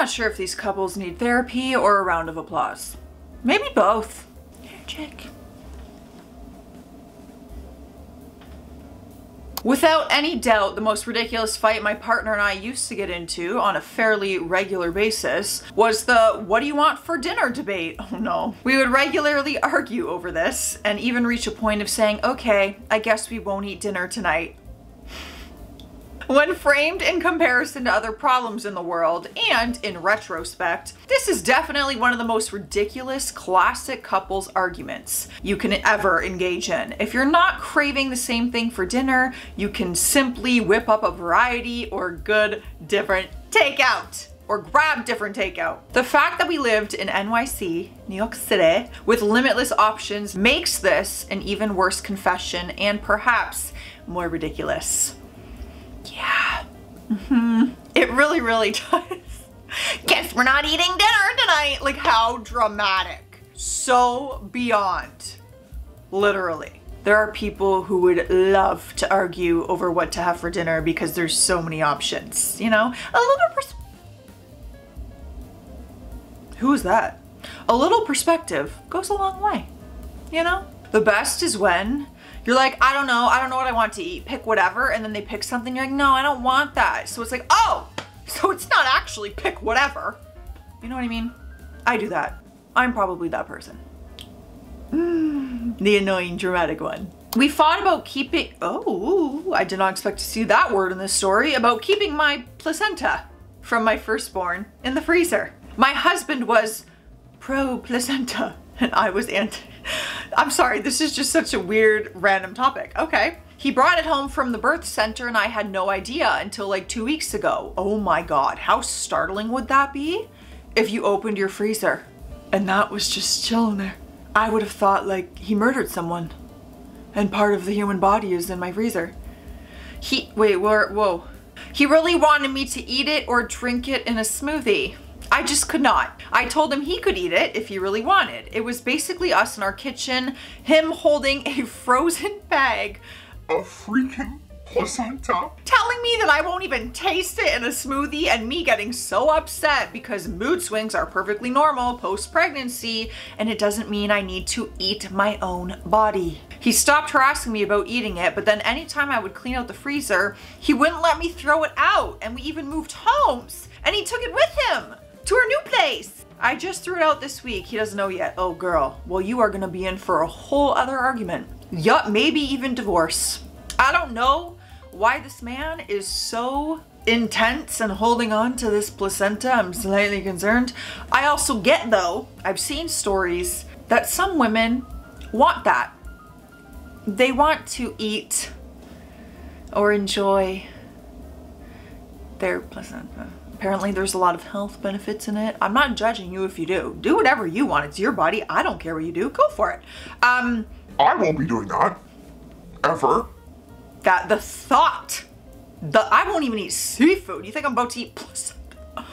not sure if these couples need therapy or a round of applause. Maybe both. Check. Without any doubt, the most ridiculous fight my partner and I used to get into on a fairly regular basis was the "what do you want for dinner" debate. Oh no. We would regularly argue over this and even reach a point of saying, okay, I guess we won't eat dinner tonight. When framed in comparison to other problems in the world, and in retrospect, this is definitely one of the most ridiculous classic couples arguments you can ever engage in. If you're not craving the same thing for dinner, you can simply whip up a variety or good different takeout. Or grab different takeout. The fact that we lived in NYC, New York City, with limitless options makes this an even worse confession and perhaps more ridiculous. Yeah. It really does. Guess we're not eating dinner tonight. Like, how dramatic. So beyond. Literally. There are people who would love to argue over what to have for dinner because there's so many options, you know? A little Who is that? A little perspective goes a long way, you know? The best is when you're like, I don't know what I want to eat, pick whatever, and then they pick something, you're like, no, I don't want that. So it's like, oh, so it's not actually pick whatever. You know what I mean? I do that. I'm probably that person. The annoying dramatic one. We fought about keeping, oh, I did not expect to see that word in this story, about keeping my placenta from my firstborn in the freezer. My husband was pro placenta and I was anti. I'm sorry, this is just such a weird random topic. Okay. He brought it home from the birth center and I had no idea until like 2 weeks ago. Oh my God, how startling would that be if you opened your freezer and that was just chilling there? I would have thought like he murdered someone and part of the human body is in my freezer. Whoa. He really wanted me to eat it or drink it in a smoothie. I just could not. I told him he could eat it if he really wanted. It was basically us in our kitchen, him holding a frozen bag of freaking placenta, telling me that I won't even taste it in a smoothie, and me getting so upset because mood swings are perfectly normal post-pregnancy and it doesn't mean I need to eat my own body. He stopped harassing me about eating it, but then anytime I would clean out the freezer, he wouldn't let me throw it out, and we even moved homes and he took it with him to our new place. I just threw it out this week. He doesn't know yet. Oh girl, well you are gonna be in for a whole other argument. Yup, maybe even divorce. I don't know why this man is so intense and holding on to this placenta. I'm slightly concerned. I also get though, I've seen stories that some women want that. They want to eat or enjoy their placenta. Apparently there's a lot of health benefits in it. I'm not judging you if you do. Do whatever you want. It's your body. I don't care what you do. Go for it. I won't be doing that. Ever. That the thought. I won't even eat seafood. You think I'm about to eat placenta?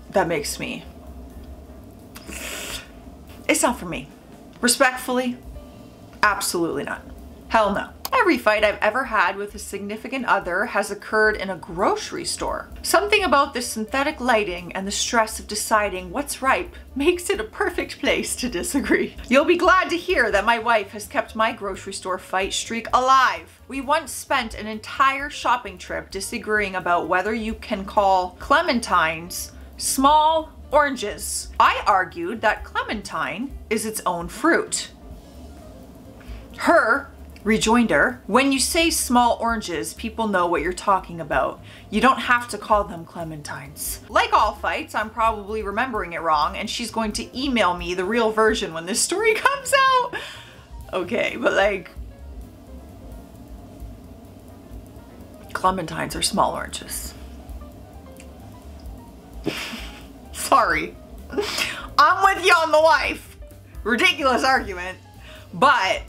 That makes me. It's not for me. Respectfully, absolutely not. Hell no. Every fight I've ever had with a significant other has occurred in a grocery store. Something about the synthetic lighting and the stress of deciding what's ripe makes it a perfect place to disagree. You'll be glad to hear that my wife has kept my grocery store fight streak alive. We once spent an entire shopping trip disagreeing about whether you can call clementines small oranges. I argued that clementine is its own fruit. Her rejoinder, when you say small oranges, people know what you're talking about. You don't have to call them clementines. Like all fights, I'm probably remembering it wrong and she's going to email me the real version when this story comes out. Okay, but like, clementines are small oranges. Sorry. I'm with you on the wife. Ridiculous argument, but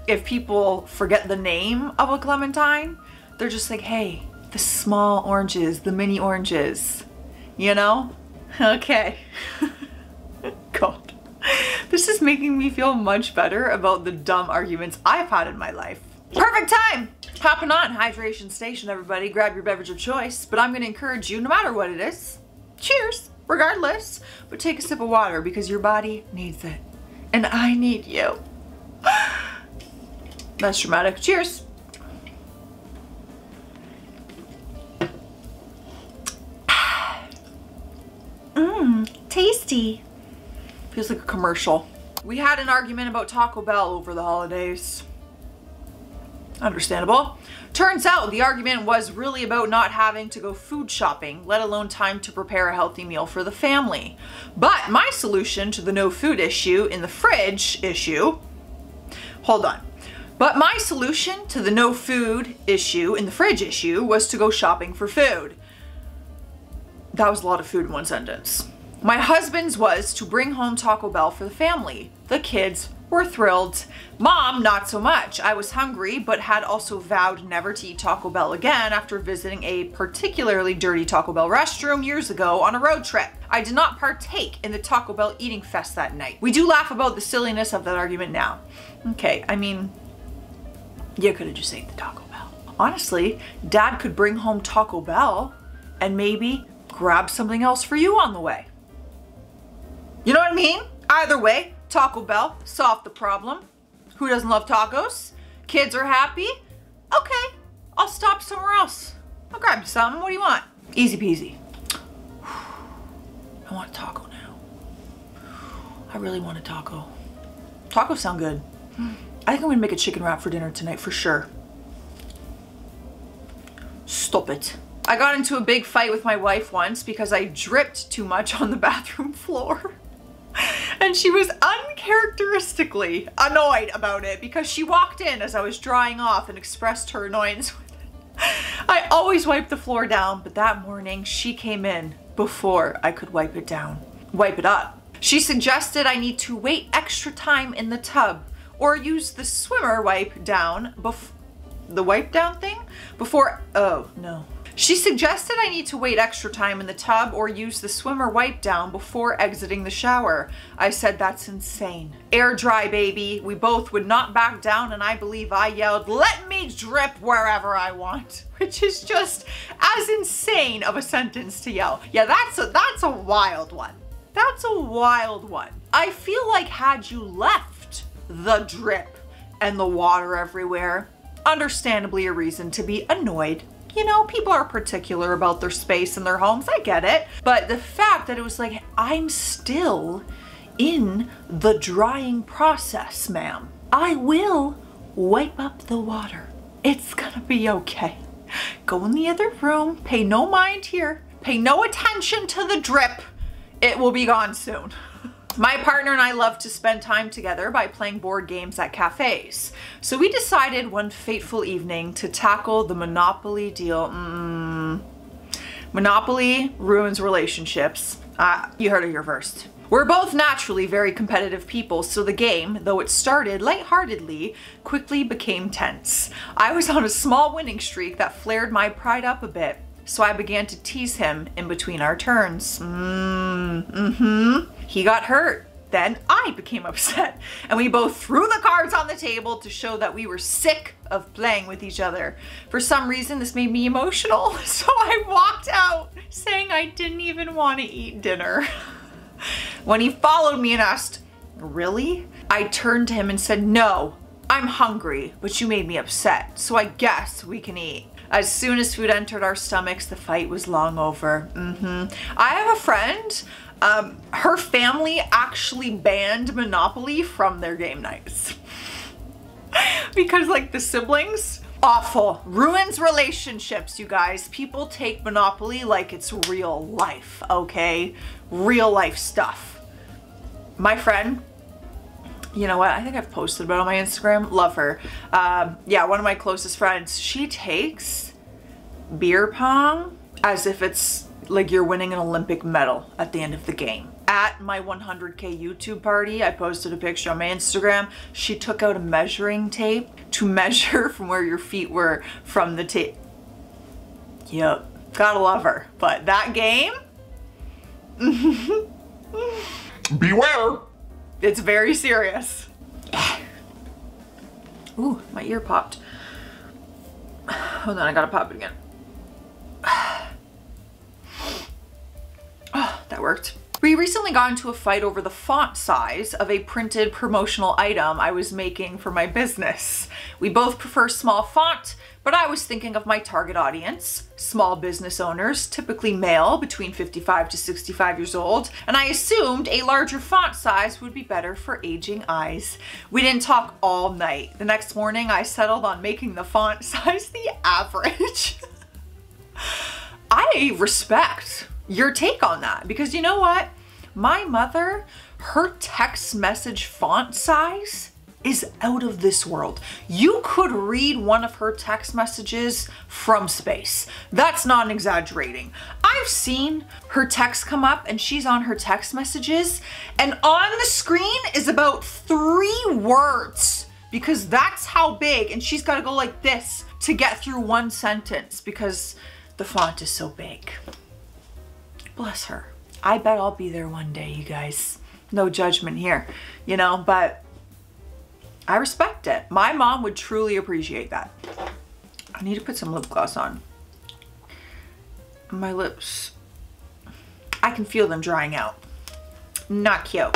if people forget the name of a clementine, they're just like, hey, the small oranges, the mini oranges, you know? Okay. God. This is making me feel much better about the dumb arguments I've had in my life. Perfect time! Hopping on hydration station, everybody. Grab your beverage of choice, but I'm gonna encourage you, no matter what it is, cheers! regardless, but take a sip of water because your body needs it. And I need you. That's dramatic. Cheers. Tasty. Feels like a commercial. We had an argument about Taco Bell over the holidays. Understandable. Turns out the argument was really about not having to go food shopping, let alone time to prepare a healthy meal for the family. But my solution to the no food issue in the fridge issue, hold on. But my solution to the no food issue in the fridge issue was to go shopping for food. That was a lot of food in one sentence. My husband's was to bring home Taco Bell for the family. The kids were thrilled. Mom, not so much. I was hungry, but had also vowed never to eat Taco Bell again after visiting a particularly dirty Taco Bell restroom years ago on a road trip. I did not partake in the Taco Bell eating fest that night. We do laugh about the silliness of that argument now. Okay, I mean, you could have just ate the Taco Bell. Honestly, Dad could bring home Taco Bell and maybe grab something else for you on the way. You know what I mean? Either way, Taco Bell solved the problem. Who doesn't love tacos? Kids are happy? Okay, I'll stop somewhere else. I'll grab you something. What do you want? Easy peasy. I want a taco now. I really want a taco. Tacos sound good. I think I'm gonna make a chicken wrap for dinner tonight for sure. Stop it. I got into a big fight with my wife once because I dripped too much on the bathroom floor. And she was uncharacteristically annoyed about it because she walked in as I was drying off and expressed her annoyance with it. I always wipe the floor down, but that morning she came in before I could wipe it up. She suggested I need to wait extra time in the tub or use the swimmer wipe down the wipe down thing before, oh no. She suggested I need to wait extra time in the tub or use the swimmer wipe down before exiting the shower. I said that's insane. Air dry, baby. We both would not back down, and I believe I yelled, "Let me drip wherever I want," which is just as insane of a sentence to yell. Yeah, that's a wild one. That's a wild one. I feel like had you left the drip and the water everywhere, understandably a reason to be annoyed. You know, people are particular about their space in their homes. I get it. But the fact that it was like, I'm still in the drying process, ma'am. I will wipe up the water. It's gonna be okay. Go in the other room. Pay no mind here. Pay no attention to the drip. It will be gone soon. My partner and I love to spend time together by playing board games at cafes. So we decided one fateful evening to tackle the Monopoly deal. Monopoly ruins relationships. You heard it here first. We're both naturally very competitive people, so the game, though it started lightheartedly, quickly became tense. I was on a small winning streak that flared my pride up a bit. So I began to tease him in between our turns. He got hurt. Then I became upset. And we both threw the cards on the table to show that we were sick of playing with each other. For some reason, this made me emotional. So I walked out saying I didn't even want to eat dinner. When he followed me and asked, "Really?" I turned to him and said, "No, I'm hungry, but you made me upset. So I guess we can eat." As soon as food entered our stomachs, the fight was long over. I have a friend, her family actually banned Monopoly from their game nights. Because like the siblings, awful. Ruins relationships, you guys. People take Monopoly like it's real life, okay? Real life stuff. My friend, you know what? I think I've posted about it on my Instagram. Love her. Yeah, one of my closest friends. She takes beer pong as if it's like you're winning an Olympic medal at the end of the game. At my 100K YouTube party, I posted a picture on my Instagram. She took out a measuring tape to measure from where your feet were from the tape. Yep, gotta love her. But that game, Beware! it's very serious. Ooh, my ear popped. Hold on, I gotta pop it again. Oh, that worked. We recently got into a fight over the font size of a printed promotional item I was making for my business. We both prefer small font, but I was thinking of my target audience, small business owners, typically male between 55 to 65 years old, and I assumed a larger font size would be better for aging eyes. We didn't talk all night. The next morning, I settled on making the font size the average. I respect your take on that, because you know what? My mother, her text message font size is out of this world. You could read one of her text messages from space. That's not exaggerating. I've seen her text come up and she's on her text messages and on the screen is about 3 words because that's how big, and she's got to go like this to get through one sentence because the font is so big. Bless her. I bet I'll be there one day, you guys. No judgment here, you know, but I respect it. My mom would truly appreciate that. I need to put some lip gloss on. My lips, I can feel them drying out. Not cute.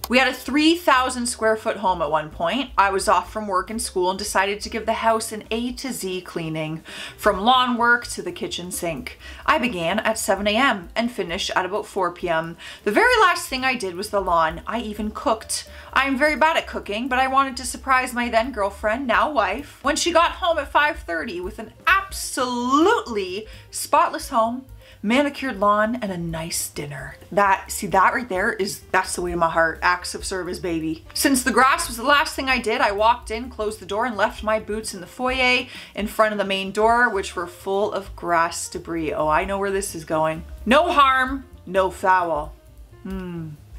We had a 3,000 square foot home at one point. I was off from work and school and decided to give the house an A to Z cleaning, from lawn work to the kitchen sink. I began at 7 a.m. and finished at about 4 p.m. The very last thing I did was the lawn. I even cooked. I am very bad at cooking, but I wanted to surprise my then girlfriend, now wife, when she got home at 5:30 with an absolutely spotless home, manicured lawn, and a nice dinner. See that right there that's the way to my heart. Acts of service, baby. Since the grass was the last thing I did, I walked in, closed the door, and left my boots in the foyer in front of the main door, which were full of grass debris. Oh, I know where this is going. No harm, no foul.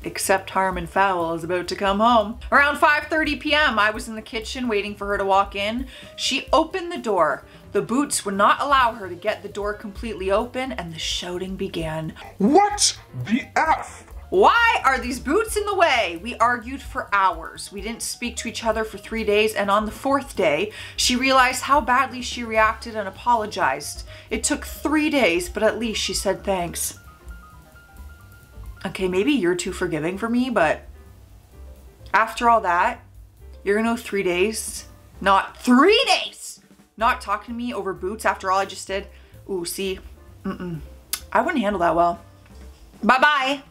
Except harm and foul is about to come home. Around 5:30 p.m., I was in the kitchen waiting for her to walk in. She opened the door. The boots would not allow her to get the door completely open, and the shouting began. What the F? Why are these boots in the way? We argued for hours. We didn't speak to each other for 3 days, and on the 4th day, she realized how badly she reacted and apologized. It took 3 days, but at least she said thanks. Okay, maybe you're too forgiving for me, but after all that, you're gonna go 3 days? Not 3 days! Not talking to me over boots after all I just did. Ooh, see, I wouldn't handle that well. Bye-bye.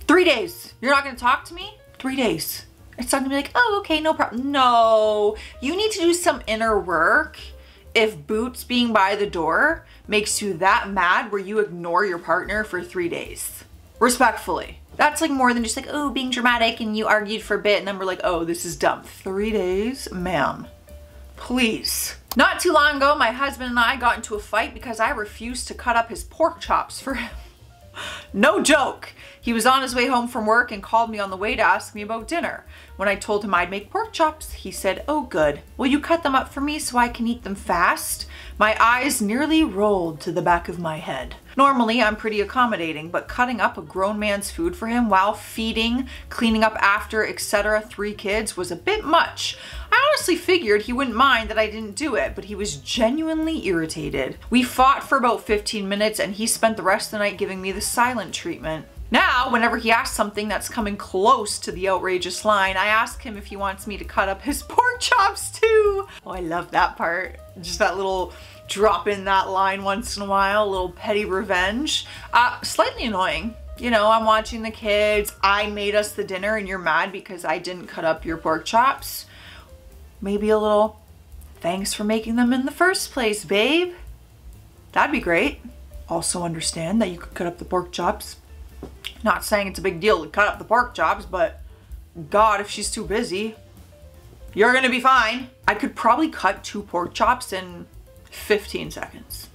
3 days. You're not gonna talk to me? 3 days. It's not gonna be like, oh, okay, no problem. No, you need to do some inner work if boots being by the door makes you that mad where you ignore your partner for 3 days. Respectfully. That's like more than just like, oh, being dramatic and you argued for a bit and then we're like, oh, this is dumb. 3 days? Ma'am, please. Not too long ago, my husband and I got into a fight because I refused to cut up his pork chops for him. No joke. He was on his way home from work and called me on the way to ask me about dinner. When I told him I'd make pork chops, he said, oh good. Will you cut them up for me so I can eat them fast? My eyes nearly rolled to the back of my head. Normally, I'm pretty accommodating, but cutting up a grown man's food for him while feeding, cleaning up after, etc. 3 kids was a bit much. I honestly figured he wouldn't mind that I didn't do it, but he was genuinely irritated. We fought for about 15 minutes and he spent the rest of the night giving me the silent treatment. Now, whenever he asks something that's coming close to the outrageous line, I ask him if he wants me to cut up his pork chops too. Oh, I love that part. Just that little drop in that line once in a while, a little petty revenge. Slightly annoying. You know, I'm watching the kids, I made us the dinner and you're mad because I didn't cut up your pork chops. Maybe a little thanks for making them in the first place, babe. That'd be great. Also understand that you could cut up the pork chops. Not saying it's a big deal to cut up the pork chops, but God, if she's too busy, you're gonna be fine. I could probably cut 2 pork chops in 15 seconds.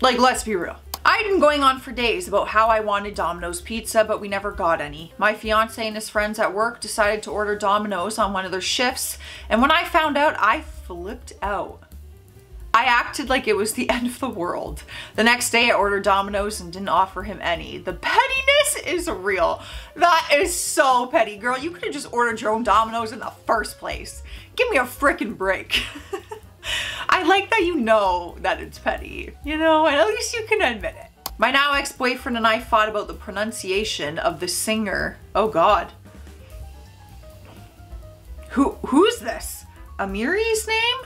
Like, let's be real. I'd been going on for days about how I wanted Domino's pizza, but we never got any. My fiance and his friends at work decided to order Domino's on one of their shifts, and when I found out, I flipped out. I acted like it was the end of the world. The next day I ordered Domino's and didn't offer him any. The pettiness is real. That is so petty, girl. You could have just ordered your own Domino's in the first place. Give me a frickin' break. I like that you know that it's petty, you know, and at least you can admit it. My now ex-boyfriend and I fought about the pronunciation of the singer. Oh God. Who's this? Amiri's name?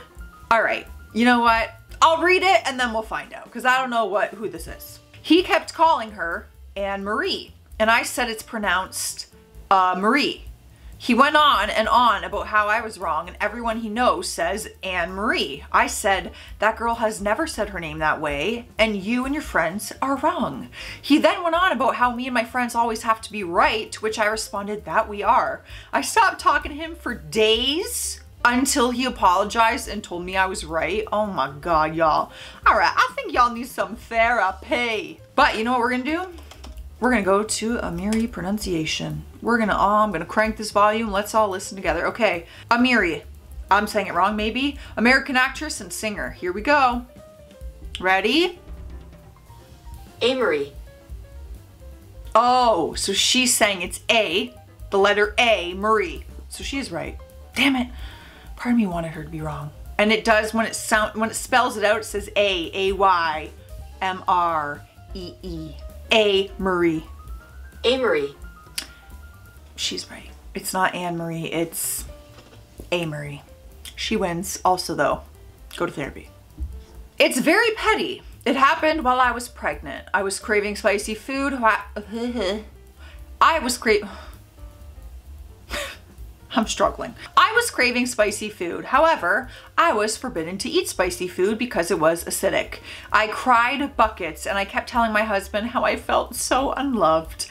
All right, you know what? I'll read it and then we'll find out because I don't know who this is. He kept calling her Anne Marie and I said it's pronounced Marie. He went on and on about how I was wrong and everyone he knows says Anne Marie. I said, that girl has never said her name that way and you and your friends are wrong. He then went on about how me and my friends always have to be right, to which I responded that we are. I stopped talking to him for days until he apologized and told me I was right. Oh my God, y'all. All right, I think y'all need some therapy. But you know what we're gonna do? We're gonna go to Amiri pronunciation. I'm gonna crank this volume. Let's all listen together. Okay, Amiri. I'm saying it wrong maybe. American actress and singer. Here we go. Ready? Amory. Oh, so she's saying it's A, the letter A, Marie. So she's right. Damn it. Part of me wanted her to be wrong. And it does when it spells it out, it says A-Y-M-R-E-E. A Marie. Amory. She's right. It's not Anne Marie, it's A Marie. She wins also though. Go to therapy. It's very petty. It happened while I was pregnant. I was craving spicy food. I'm struggling. I was craving spicy food. However, I was forbidden to eat spicy food because it was acidic. I cried buckets and I kept telling my husband how I felt so unloved.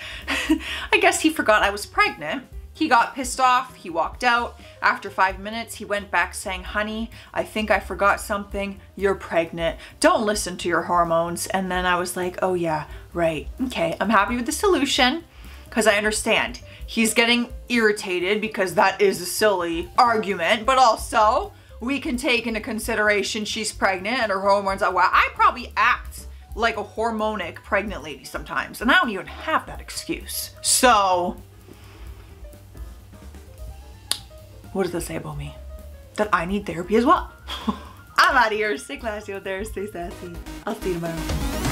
I guess he forgot I was pregnant. He got pissed off, he walked out. After 5 minutes, he went back saying, honey, I think I forgot something. You're pregnant. Don't listen to your hormones. And then I was like, oh yeah, right. Okay, I'm happy with the solution because I understand. He's getting irritated because that is a silly argument, but also we can take into consideration she's pregnant and her hormones are, well, I probably act like a hormonic pregnant lady sometimes, and I don't even have that excuse. So, what does that say about me? That I need therapy as well. I'm out of here. Stay classy out there. Stay sassy. I'll see you tomorrow.